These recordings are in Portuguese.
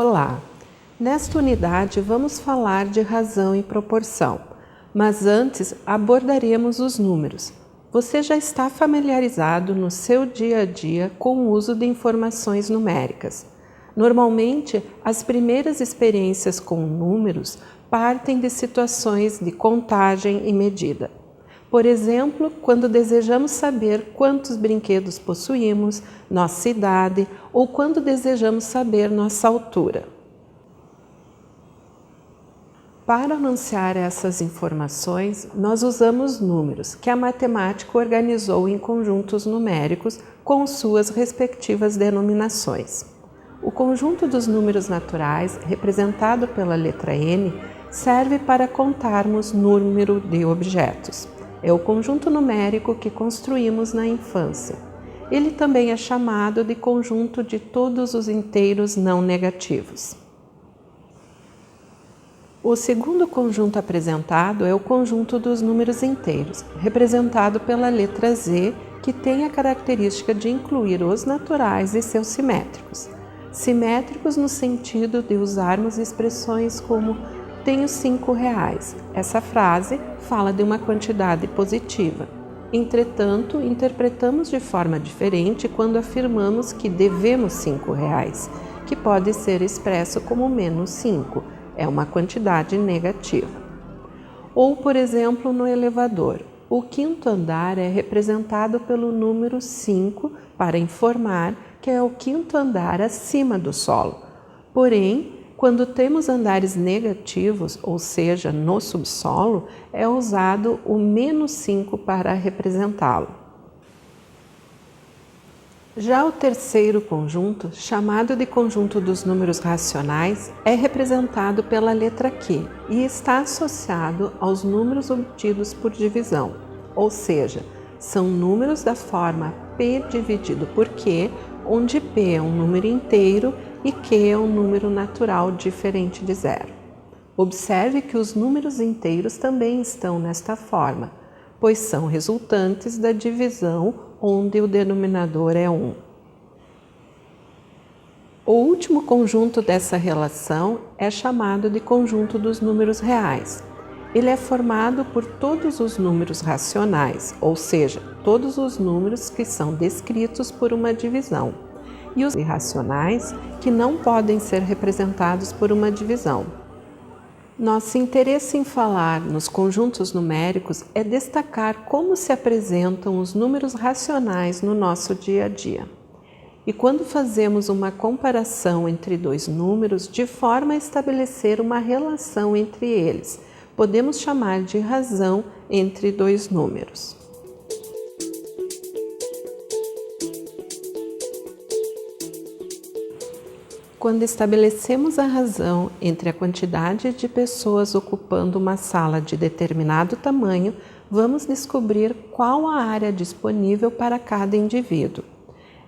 Olá! Nesta unidade vamos falar de razão e proporção, mas antes abordaremos os números. Você já está familiarizado no seu dia a dia com o uso de informações numéricas. Normalmente, as primeiras experiências com números partem de situações de contagem e medida. Por exemplo, quando desejamos saber quantos brinquedos possuímos, nossa idade ou quando desejamos saber nossa altura. Para anunciar essas informações, nós usamos números que a matemática organizou em conjuntos numéricos com suas respectivas denominações. O conjunto dos números naturais, representado pela letra N, serve para contarmos número de objetos. É o conjunto numérico que construímos na infância. Ele também é chamado de conjunto de todos os inteiros não negativos. O segundo conjunto apresentado é o conjunto dos números inteiros, representado pela letra Z, que tem a característica de incluir os naturais e seus simétricos. Simétricos no sentido de usarmos expressões como tenho R$5. Essa frase fala de uma quantidade positiva. Entretanto, interpretamos de forma diferente quando afirmamos que devemos R$5, que pode ser expresso como menos 5, é uma quantidade negativa. Ou, por exemplo, no elevador, o quinto andar é representado pelo número 5 para informar que é o quinto andar acima do solo. Porém, quando temos andares negativos, ou seja, no subsolo, é usado o menos 5 para representá-lo. Já o terceiro conjunto, chamado de conjunto dos números racionais, é representado pela letra Q e está associado aos números obtidos por divisão, ou seja, são números da forma P dividido por Q, onde P é um número inteiro e Q é um número natural diferente de zero. Observe que os números inteiros também estão nesta forma, pois são resultantes da divisão onde o denominador é 1. O último conjunto dessa relação é chamado de conjunto dos números reais. Ele é formado por todos os números racionais, ou seja, todos os números que são descritos por uma divisão, e os irracionais que não podem ser representados por uma divisão. Nosso interesse em falar nos conjuntos numéricos é destacar como se apresentam os números racionais no nosso dia a dia. E quando fazemos uma comparação entre dois números de forma a estabelecer uma relação entre eles, podemos chamar de razão entre dois números. Quando estabelecemos a razão entre a quantidade de pessoas ocupando uma sala de determinado tamanho, vamos descobrir qual a área disponível para cada indivíduo.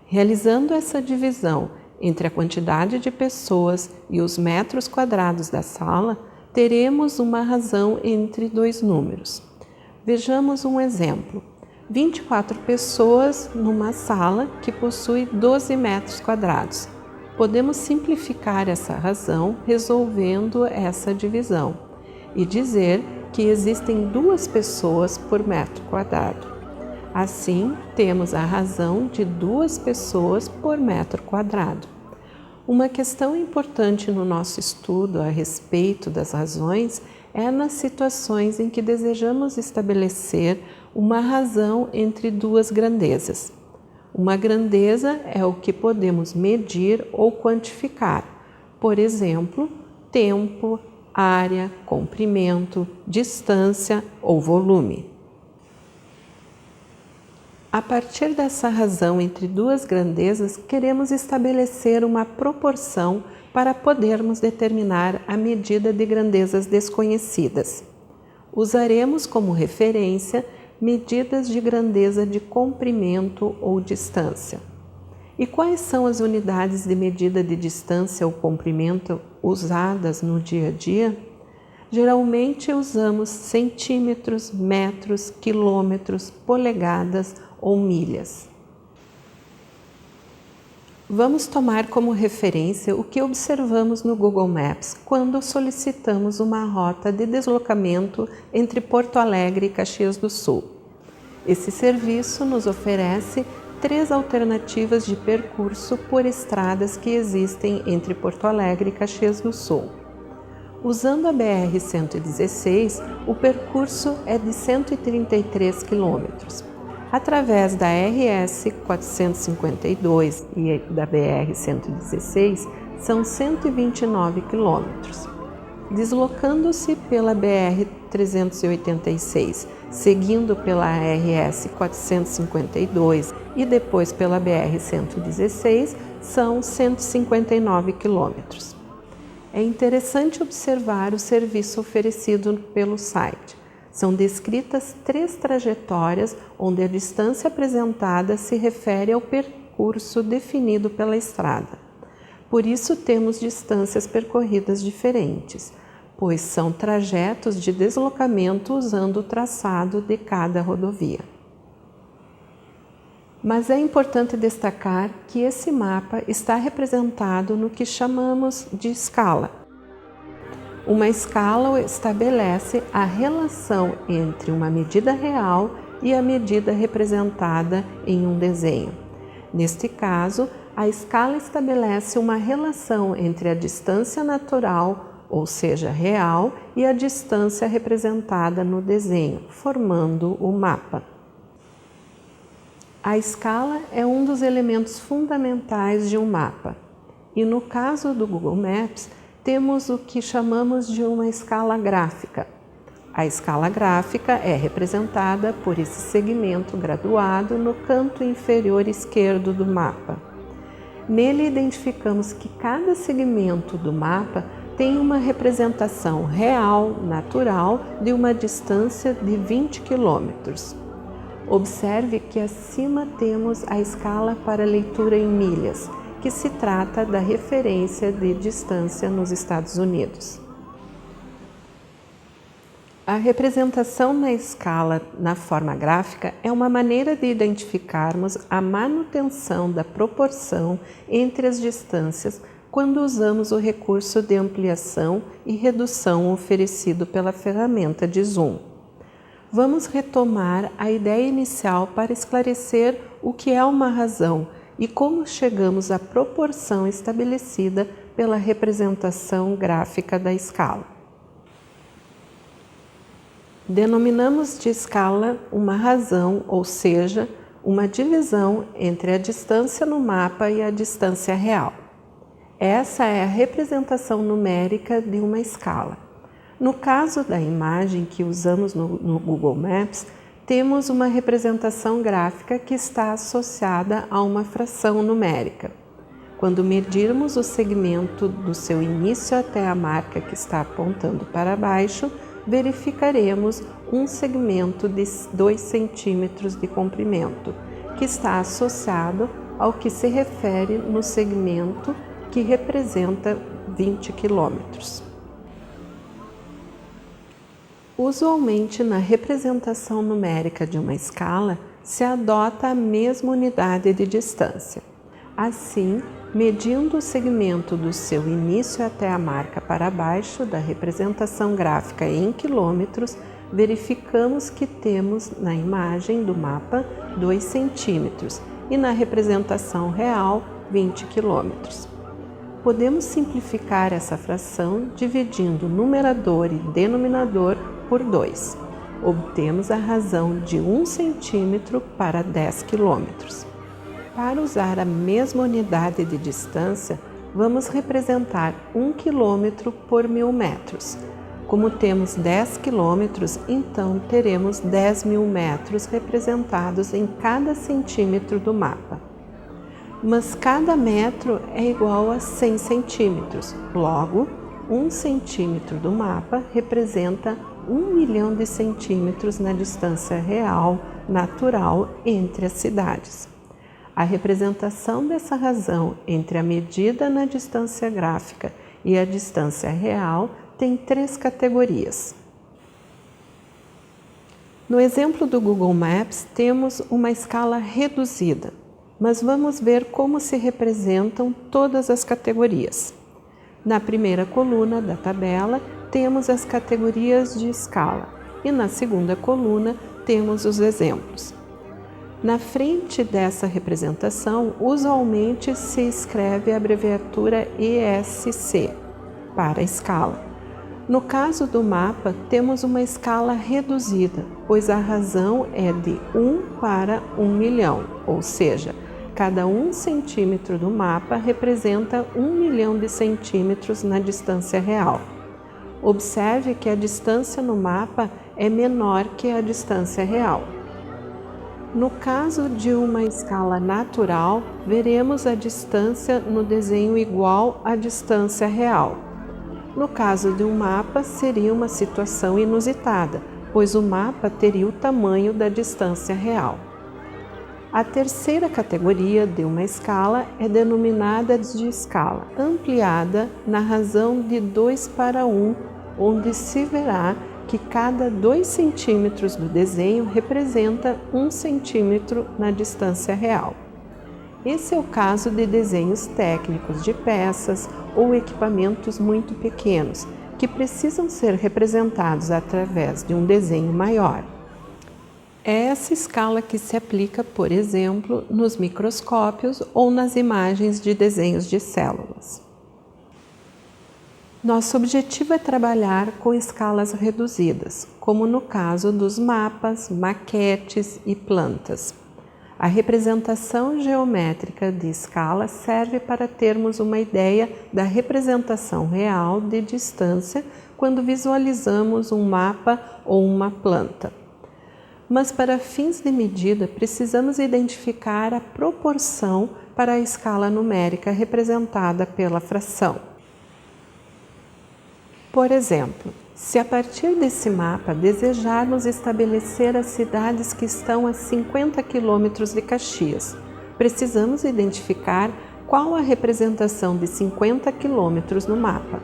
Realizando essa divisão entre a quantidade de pessoas e os metros quadrados da sala, teremos uma razão entre dois números. Vejamos um exemplo. 24 pessoas numa sala que possui 12 metros quadrados. Podemos simplificar essa razão resolvendo essa divisão e dizer que existem 2 pessoas por metro quadrado. Assim, temos a razão de 2 pessoas por metro quadrado. Uma questão importante no nosso estudo a respeito das razões é nas situações em que desejamos estabelecer uma razão entre 2 grandezas. Uma grandeza é o que podemos medir ou quantificar, por exemplo, tempo, área, comprimento, distância ou volume. A partir dessa razão entre 2 grandezas, queremos estabelecer uma proporção para podermos determinar a medida de grandezas desconhecidas. Usaremos como referência medidas de grandeza de comprimento ou distância. E quais são as unidades de medida de distância ou comprimento usadas no dia a dia? Geralmente usamos centímetros, metros, quilômetros, polegadas ou milhas. Vamos tomar como referência o que observamos no Google Maps quando solicitamos uma rota de deslocamento entre Porto Alegre e Caxias do Sul. Esse serviço nos oferece 3 alternativas de percurso por estradas que existem entre Porto Alegre e Caxias do Sul. Usando a BR-116, o percurso é de 133 km. Através da RS 452 e da BR 116 são 129 km. Deslocando-se pela BR 386, seguindo pela RS 452 e depois pela BR 116, são 159 km. É interessante observar o serviço oferecido pelo site. São descritas 3 trajetórias onde a distância apresentada se refere ao percurso definido pela estrada. Por isso temos distâncias percorridas diferentes, pois são trajetos de deslocamento usando o traçado de cada rodovia. Mas é importante destacar que esse mapa está representado no que chamamos de escala. Uma escala estabelece a relação entre uma medida real e a medida representada em um desenho. Neste caso, a escala estabelece uma relação entre a distância natural, ou seja, real, e a distância representada no desenho, formando o mapa. A escala é um dos elementos fundamentais de um mapa, e no caso do Google Maps, temos o que chamamos de uma escala gráfica. A escala gráfica é representada por esse segmento graduado no canto inferior esquerdo do mapa. Nele identificamos que cada segmento do mapa tem uma representação real, natural, de uma distância de 20 km. Observe que acima temos a escala para leitura em milhas, que se trata da referência de distância nos Estados Unidos. A representação na escala na forma gráfica é uma maneira de identificarmos a manutenção da proporção entre as distâncias quando usamos o recurso de ampliação e redução oferecido pela ferramenta de zoom. Vamos retomar a ideia inicial para esclarecer o que é uma razão e como chegamos à proporção estabelecida pela representação gráfica da escala. Denominamos de escala uma razão, ou seja, uma divisão entre a distância no mapa e a distância real. Essa é a representação numérica de uma escala. No caso da imagem que usamos no Google Maps, temos uma representação gráfica que está associada a uma fração numérica. Quando medirmos o segmento do seu início até a marca que está apontando para baixo, verificaremos um segmento de 2 centímetros de comprimento, que está associado ao que se refere no segmento que representa 20 quilômetros. Usualmente, na representação numérica de uma escala, se adota a mesma unidade de distância. Assim, medindo o segmento do seu início até a marca para baixo da representação gráfica em quilômetros, verificamos que temos na imagem do mapa 2 centímetros e na representação real 20 quilômetros. Podemos simplificar essa fração dividindo numerador e denominador por 2. Obtemos a razão de 1 centímetro para 10 quilômetros. Para usar a mesma unidade de distância, vamos representar 1 quilômetro por 1000 metros. Como temos 10 quilômetros, então teremos 10.000 metros representados em cada centímetro do mapa. Mas cada metro é igual a 100 centímetros. Logo, 1 centímetro do mapa representa 1 milhão de centímetros na distância real, natural, entre as cidades. A representação dessa razão entre a medida na distância gráfica e a distância real tem 3 categorias. No exemplo do Google Maps, temos uma escala reduzida. mas vamos ver como se representam todas as categorias. Na primeira coluna da tabela, temos as categorias de escala e na segunda coluna temos os exemplos. Na frente dessa representação, usualmente se escreve a abreviatura ESC para escala. No caso do mapa, temos uma escala reduzida, pois a razão é de 1 para 1 milhão, ou seja, cada 1 centímetro do mapa representa 1 milhão de centímetros na distância real. Observe que a distância no mapa é menor que a distância real. No caso de uma escala natural, veremos a distância no desenho igual à distância real. No caso de um mapa, seria uma situação inusitada, pois o mapa teria o tamanho da distância real. A terceira categoria de uma escala é denominada de escala ampliada na razão de 2 para 1, onde se verá que cada 2 centímetros do desenho representa 1 centímetro na distância real. Esse é o caso de desenhos técnicos de peças ou equipamentos muito pequenos, que precisam ser representados através de um desenho maior. É essa escala que se aplica, por exemplo, nos microscópios ou nas imagens de desenhos de células. Nosso objetivo é trabalhar com escalas reduzidas, como no caso dos mapas, maquetes e plantas. A representação geométrica de escala serve para termos uma ideia da representação real de distância quando visualizamos um mapa ou uma planta. Mas para fins de medida, precisamos identificar a proporção para a escala numérica representada pela fração. Por exemplo, se a partir desse mapa desejarmos estabelecer as cidades que estão a 50 quilômetros de Caxias, precisamos identificar qual a representação de 50 quilômetros no mapa.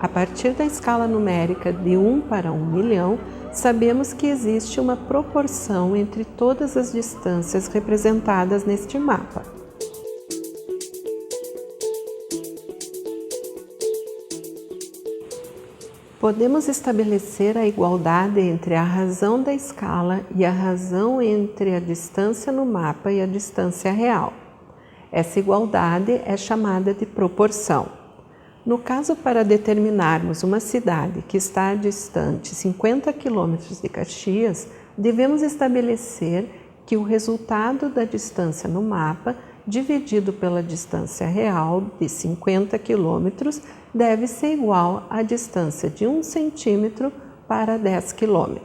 A partir da escala numérica de 1 para 1 milhão, sabemos que existe uma proporção entre todas as distâncias representadas neste mapa. Podemos estabelecer a igualdade entre a razão da escala e a razão entre a distância no mapa e a distância real. Essa igualdade é chamada de proporção. No caso, para determinarmos uma cidade que está distante 50 km de Caxias, devemos estabelecer que o resultado da distância no mapa dividido pela distância real de 50 km deve ser igual à distância de 1 centímetro para 10 km.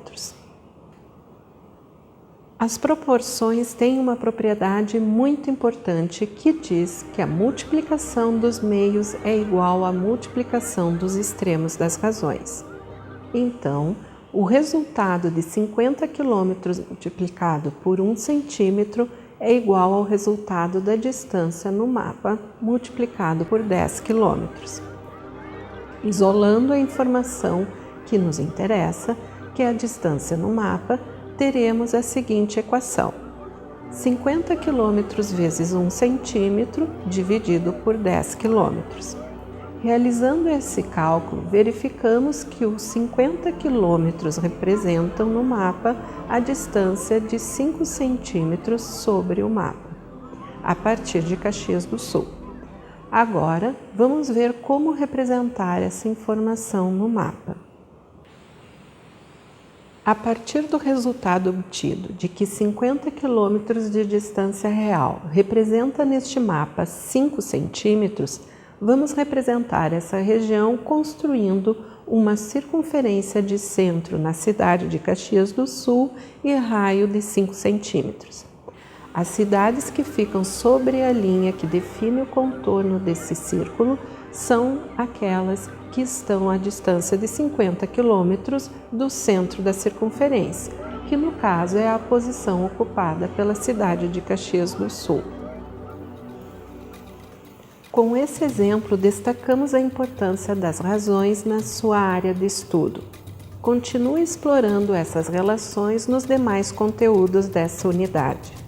As proporções têm uma propriedade muito importante que diz que a multiplicação dos meios é igual à multiplicação dos extremos das razões. Então, o resultado de 50 km multiplicado por 1 centímetro é igual ao resultado da distância no mapa multiplicado por 10 km. Isolando a informação que nos interessa, que é a distância no mapa, teremos a seguinte equação: 50 km vezes 1 centímetro dividido por 10 km. Realizando esse cálculo, verificamos que os 50 km representam no mapa a distância de 5 centímetros sobre o mapa, a partir de Caxias do Sul. Agora, vamos ver como representar essa informação no mapa. A partir do resultado obtido de que 50 km de distância real representa neste mapa 5 centímetros, vamos representar essa região construindo uma circunferência de centro na cidade de Caxias do Sul e raio de 5 centímetros. As cidades que ficam sobre a linha que define o contorno desse círculo são aquelas que estão à distância de 50 quilômetros do centro da circunferência, que no caso é a posição ocupada pela cidade de Caxias do Sul. Com esse exemplo, destacamos a importância das razões na sua área de estudo. Continue explorando essas relações nos demais conteúdos dessa unidade.